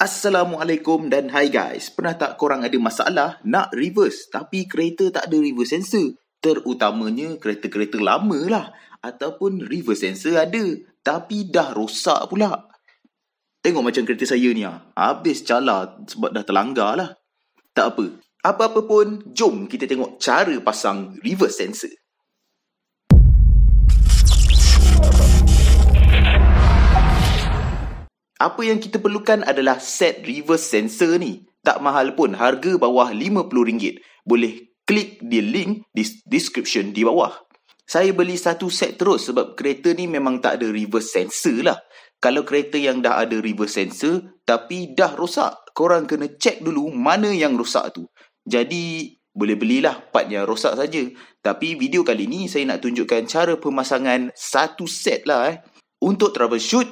Assalamualaikum dan hai guys. Pernah tak korang ada masalah nak reverse tapi kereta tak ada reverse sensor? Terutamanya kereta-kereta lama lah. Ataupun reverse sensor ada tapi dah rosak pula. Tengok macam kereta saya ni habis cala sebab dah terlanggar lah. Tak apa. Apa-apa pun, jom kita tengok cara pasang reverse sensor. Apa yang kita perlukan adalah set reverse sensor ni. Tak mahal pun, harga bawah RM50. Boleh klik di link di description di bawah. Saya beli satu set terus sebab kereta ni memang tak ada reverse sensor lah. Kalau kereta yang dah ada reverse sensor tapi dah rosak, korang kena check dulu mana yang rosak tu. Jadi, boleh belilah part yang rosak saja. Tapi video kali ni saya nak tunjukkan cara pemasangan satu set lah. Untuk troubleshoot,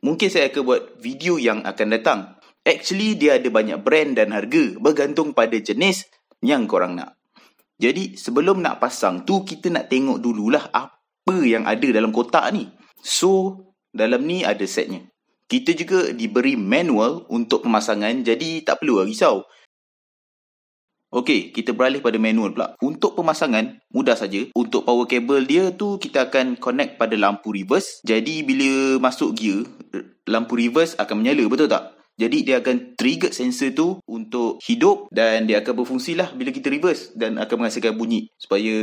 mungkin saya akan buat video yang akan datang. Actually, dia ada banyak brand dan harga bergantung pada jenis yang korang nak. Jadi, sebelum nak pasang tu, kita nak tengok dululah apa yang ada dalam kotak ni. So, dalam ni ada setnya. Kita juga diberi manual untuk pemasangan, jadi tak perlu risau. Okey, kita beralih pada manual pula. Untuk pemasangan, mudah saja. Untuk power cable dia tu, kita akan connect pada lampu reverse. Jadi, bila masuk gear, lampu reverse akan menyala, betul tak? Jadi, dia akan trigger sensor tu untuk hidup dan dia akan berfungsi lah bila kita reverse dan akan menghasilkan bunyi supaya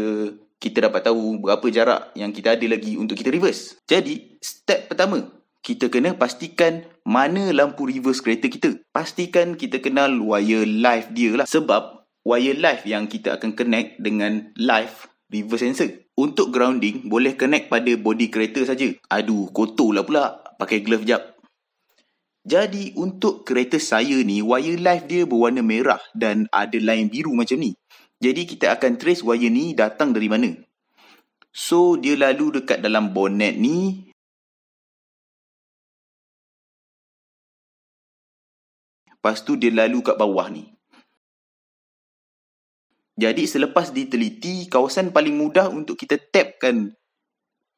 kita dapat tahu berapa jarak yang kita ada lagi untuk kita reverse. Jadi, step pertama, kita kena pastikan mana lampu reverse kereta kita. Pastikan kita kenal wire live dia lah. Sebab wire live yang kita akan connect dengan live reverse sensor. Untuk grounding, boleh connect pada body kereta saja. Aduh, kotor lah pula. Pakai glove jap. Jadi, untuk kereta saya ni, wire live dia berwarna merah dan ada line biru macam ni. Jadi, kita akan trace wire ni datang dari mana. So, dia lalu dekat dalam bonnet ni. Lepas tu, dia lalu kat bawah ni. Jadi, selepas diteliti, kawasan paling mudah untuk kita tapkan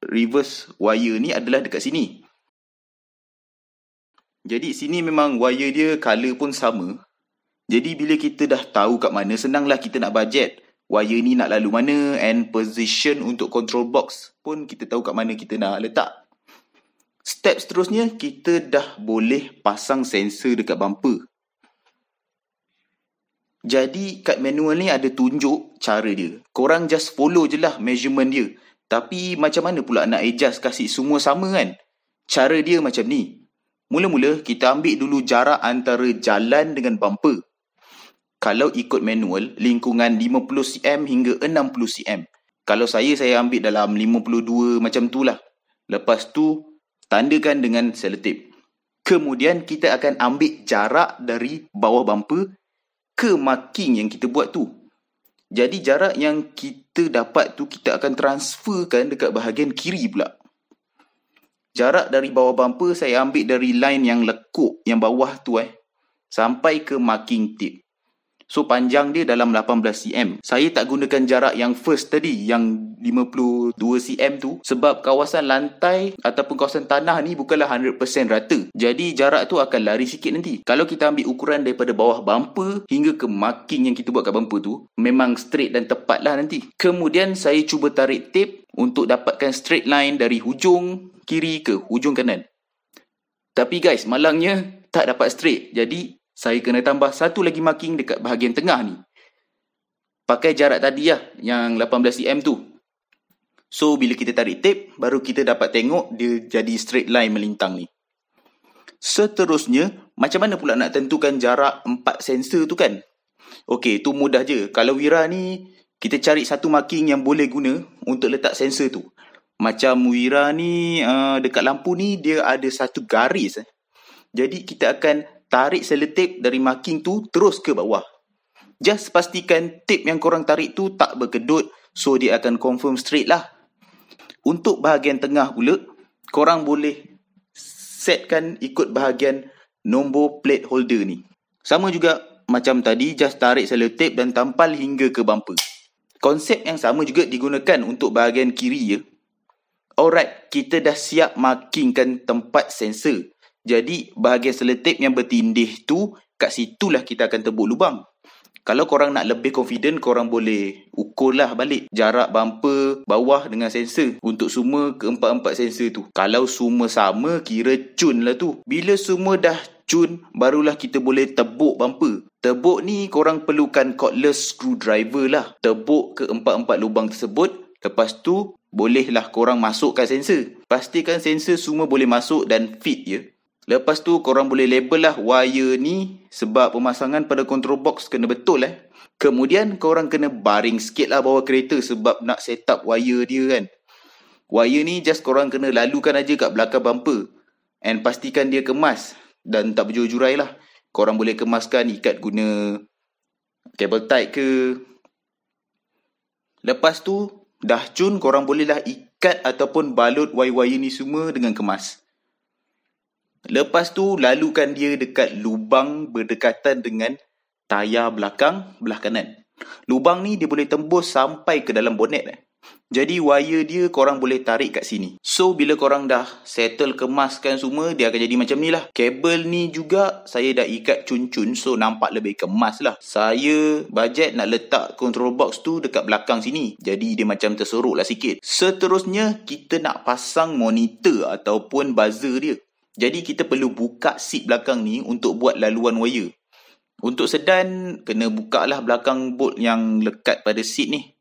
reverse wire ni adalah dekat sini. Jadi, sini memang wire dia color pun sama. Jadi, bila kita dah tahu kat mana, senanglah kita nak budget. Wire ni nak lalu mana and position untuk control box pun kita tahu kat mana kita nak letak. Step seterusnya, kita dah boleh pasang sensor dekat bumper. Jadi, kat manual ni ada tunjuk cara dia. Korang just follow je lah measurement dia. Tapi, macam mana pula nak adjust kasih semua sama kan? Cara dia macam ni. Mula-mula, kita ambil dulu jarak antara jalan dengan bumper. Kalau ikut manual, lingkungan 50 cm hingga 60 cm. Kalau saya ambil dalam 52 macam tu lah. Lepas tu, tandakan dengan selotip. Kemudian, kita akan ambil jarak dari bawah bumper ke marking yang kita buat tu. Jadi jarak yang kita dapat tu kita akan transferkan dekat bahagian kiri pula. Jarak dari bawah bumper saya ambil dari line yang lekuk yang bawah tu sampai ke marking tip. So panjang dia dalam 18 cm. Saya tak gunakan jarak yang first tadi yang 52 cm tu sebab kawasan lantai ataupun kawasan tanah ni bukanlah 100% rata. Jadi jarak tu akan lari sikit nanti. Kalau kita ambil ukuran daripada bawah bumper hingga ke marking yang kita buat kat bumper tu, memang straight dan tepat lah nanti. Kemudian saya cuba tarik tape untuk dapatkan straight line dari hujung kiri ke hujung kanan. Tapi guys, malangnya tak dapat straight. Jadi saya kena tambah satu lagi marking dekat bahagian tengah ni. Pakai jarak tadi lah, yang 18 cm tu. So, bila kita tarik tape, baru kita dapat tengok dia jadi straight line melintang ni. Seterusnya, macam mana pula nak tentukan jarak 4 sensor tu kan? Okey, tu mudah je. Kalau Wira ni, kita cari satu marking yang boleh guna untuk letak sensor tu. Macam Wira ni, dekat lampu ni, dia ada satu garis. Jadi, kita akan tarik selotip dari marking tu terus ke bawah. Just pastikan tape yang korang tarik tu tak berkedut, so dia akan confirm straight lah. Untuk bahagian tengah pula, korang boleh setkan ikut bahagian nombor plate holder ni. Sama juga macam tadi, just tarik selotip dan tampal hingga ke bumper. Konsep yang sama juga digunakan untuk bahagian kiri ya. Alright, kita dah siap markingkan tempat sensor. Jadi bahagian selotip yang bertindih tu, kat situlah kita akan tebuk lubang. Kalau korang nak lebih confident, korang boleh ukurlah balik jarak bumper bawah dengan sensor untuk semua keempat-empat sensor tu. Kalau semua sama, kira cun lah tu. Bila semua dah cun, barulah kita boleh tebuk bumper. Tebuk ni korang perlukan cordless screwdriver lah. Tebuk keempat-empat lubang tersebut. Lepas tu, bolehlah korang masukkan sensor. Pastikan sensor semua boleh masuk dan fit je. Lepas tu korang boleh label lah wire ni sebab pemasangan pada control box kena betul Kemudian korang kena baring sikit lah bawah kereta sebab nak set up wire dia kan. Wire ni just korang kena lalukan aja kat belakang bumper. And pastikan dia kemas dan tak berjurai lah. Korang boleh kemaskan ikat guna cable tie ke. Lepas tu dah cun, korang bolehlah ikat ataupun balut wire-wire ni semua dengan kemas. Lepas tu, lalukan dia dekat lubang berdekatan dengan tayar belakang belah kanan. Lubang ni dia boleh tembus sampai ke dalam bonet. Jadi, wire dia korang boleh tarik kat sini. So, bila korang dah settle kemaskan semua, dia akan jadi macam ni lah. Kabel ni juga saya dah ikat cun-cun, so nampak lebih kemas lah. Saya bajet nak letak control box tu dekat belakang sini. Jadi, dia macam tersorok lah sikit. Seterusnya, kita nak pasang monitor ataupun buzzer dia. Jadi kita perlu buka seat belakang ni untuk buat laluan wire. Untuk sedan, kena buka lah belakang bolt yang lekat pada seat ni.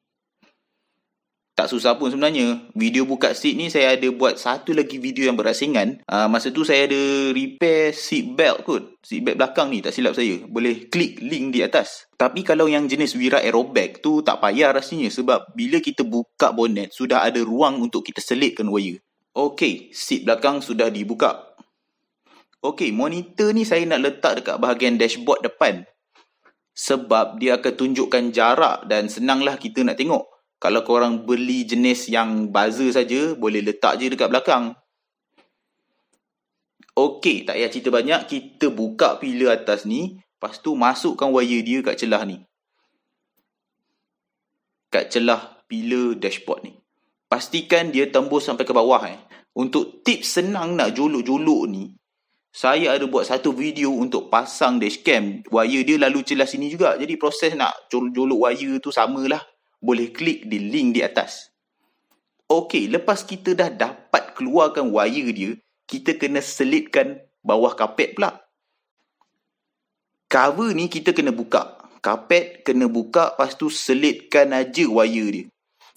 Tak susah pun sebenarnya. Video buka seat ni saya ada buat satu lagi video yang berasingan. Masa tu saya ada repair seat belt kot. Seat belt belakang ni, tak silap saya. Boleh klik link di atas. Tapi kalau yang jenis Wira Aerobag tu tak payah rasanya. Sebab bila kita buka bonnet, sudah ada ruang untuk kita selitkan wire. Okey, seat belakang sudah dibuka. Okey, monitor ni saya nak letak dekat bahagian dashboard depan. Sebab dia akan tunjukkan jarak dan senanglah kita nak tengok. Kalau korang beli jenis yang buzzer saja, boleh letak je dekat belakang. Okey, tak payah cerita banyak. Kita buka pillar atas ni. Lepas tu masukkan wire dia kat celah ni. Kat celah pillar dashboard ni. Pastikan dia tembus sampai ke bawah. Untuk tips senang nak jolok-jolok ni, saya ada buat satu video untuk pasang dashcam. Wire dia lalu celah sini juga. Jadi proses nak jolok wire tu samalah. Boleh klik di link di atas. Okey, lepas kita dah dapat keluarkan wire dia, kita kena selitkan bawah kapet pula. Cover ni kita kena buka. Kapet kena buka, lepas tu selitkan aja wire dia.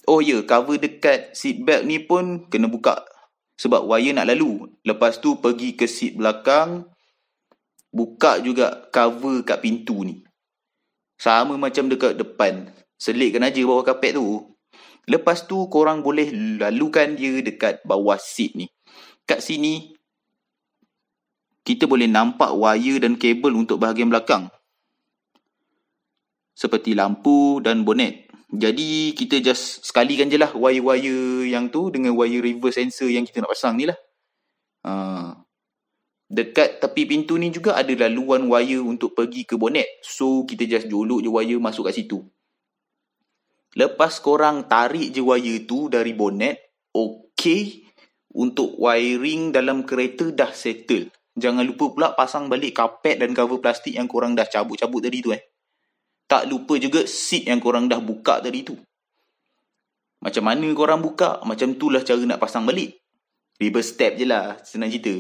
Oh ya, cover dekat seat belt ni pun kena buka. Sebab wire nak lalu. Lepas tu pergi ke seat belakang. Buka juga cover kat pintu ni. Sama macam dekat depan. Selitkan aja bawah kapet tu. Lepas tu korang boleh lalukan dia dekat bawah seat ni. Kat sini, kita boleh nampak wire dan kabel untuk bahagian belakang. Seperti lampu dan bonet. Jadi kita just sekalikan je lah wire-wire yang tu dengan wire reverse sensor yang kita nak pasang ni lah. Dekat tepi pintu ni juga ada laluan wire untuk pergi ke bonet. So kita just jolok je wire masuk kat situ. Lepas korang tarik je wire tu dari bonet, okey. Untuk wiring dalam kereta dah settle. Jangan lupa pula pasang balik kapet dan cover plastik yang korang dah cabut-cabut tadi tu Tak lupa juga seat yang korang dah buka tadi tu. Macam mana korang buka, macam itulah cara nak pasang balik. Reverse step je lah, senang cerita.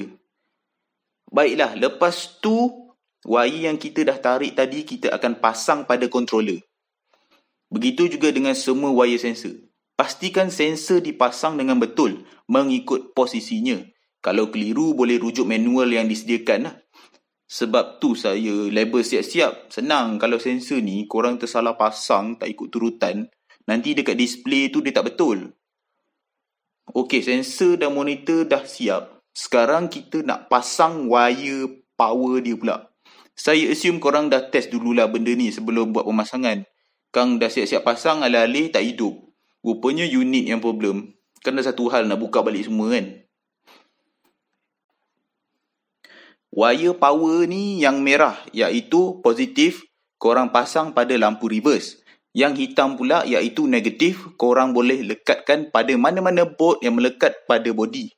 Baiklah, lepas tu, wire yang kita dah tarik tadi, kita akan pasang pada controller. Begitu juga dengan semua wire sensor. Pastikan sensor dipasang dengan betul, mengikut posisinya. Kalau keliru, boleh rujuk manual yang disediakan lah. Sebab tu saya label siap-siap. Senang kalau sensor ni korang tersalah pasang, tak ikut turutan, nanti dekat display tu dia tak betul. Okey, sensor dan monitor dah siap. Sekarang kita nak pasang wire power dia pula. Saya assume korang dah test dululah benda ni sebelum buat pemasangan. Kang dah siap-siap pasang, alih-alih tak hidup. Rupanya unit yang problem. Kan dah satu hal nak buka balik semua kan. Wire power ni yang merah iaitu positif, korang pasang pada lampu reverse. Yang hitam pula iaitu negatif, korang boleh lekatkan pada mana-mana bolt yang melekat pada body.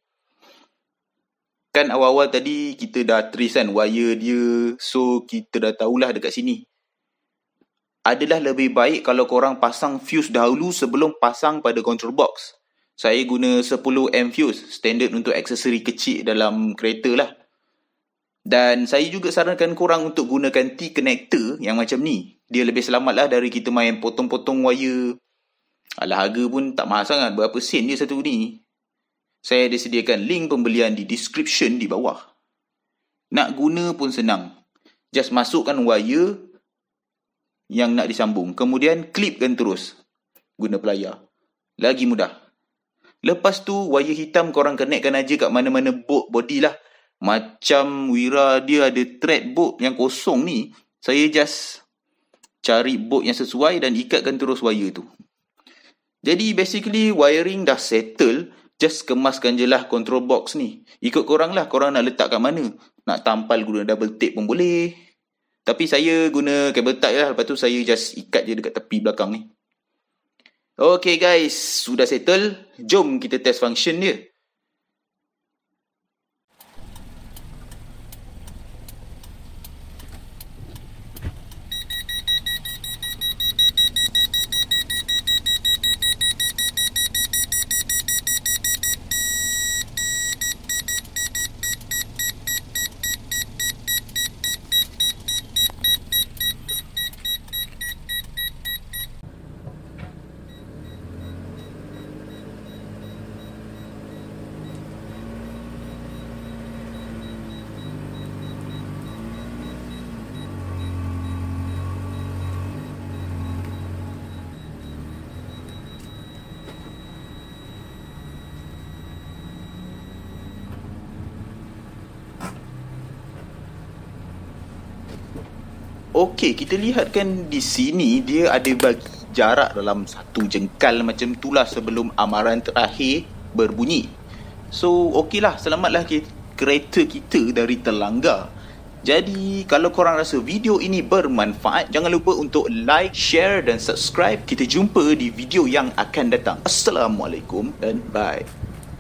Kan awal-awal tadi kita dah trace kan wire dia. So kita dah tahulah dekat sini. Adalah lebih baik kalau korang pasang fuse dahulu sebelum pasang pada control box. Saya guna 10 fuse, standard untuk aksesori kecil dalam kereta lah. Dan saya juga sarankan korang untuk gunakan T-connector yang macam ni. Dia lebih selamat lah dari kita main potong-potong wire. Alah, harga pun tak mahal sangat, berapa sen je satu ni. Saya ada sediakan link pembelian di description di bawah. Nak guna pun senang. Just masukkan wire yang nak disambung. Kemudian klipkan terus. Guna pelayar. Lagi mudah. Lepas tu wire hitam korang connectkan aja kat mana-mana bolt body lah. Macam Wira dia ada thread bolt yang kosong ni. Saya just cari bolt yang sesuai dan ikatkan terus wire tu. Jadi basically wiring dah settle. Just kemaskan je lah control box ni. Ikut korang lah, korang nak letak kat mana. Nak tampal guna double tape pun boleh. Tapi saya guna kabel tie lah. Lepas tu saya just ikat je dekat tepi belakang ni. Okay guys, sudah settle. Jom kita test function dia. Okey, kita lihat kan di sini dia ada bagi jarak dalam 1 jengkal macam itulah sebelum amaran terakhir berbunyi. So, okeylah, selamatlah kereta kita dari terlanggar. Jadi, kalau korang rasa video ini bermanfaat, jangan lupa untuk like, share dan subscribe. Kita jumpa di video yang akan datang. Assalamualaikum dan bye.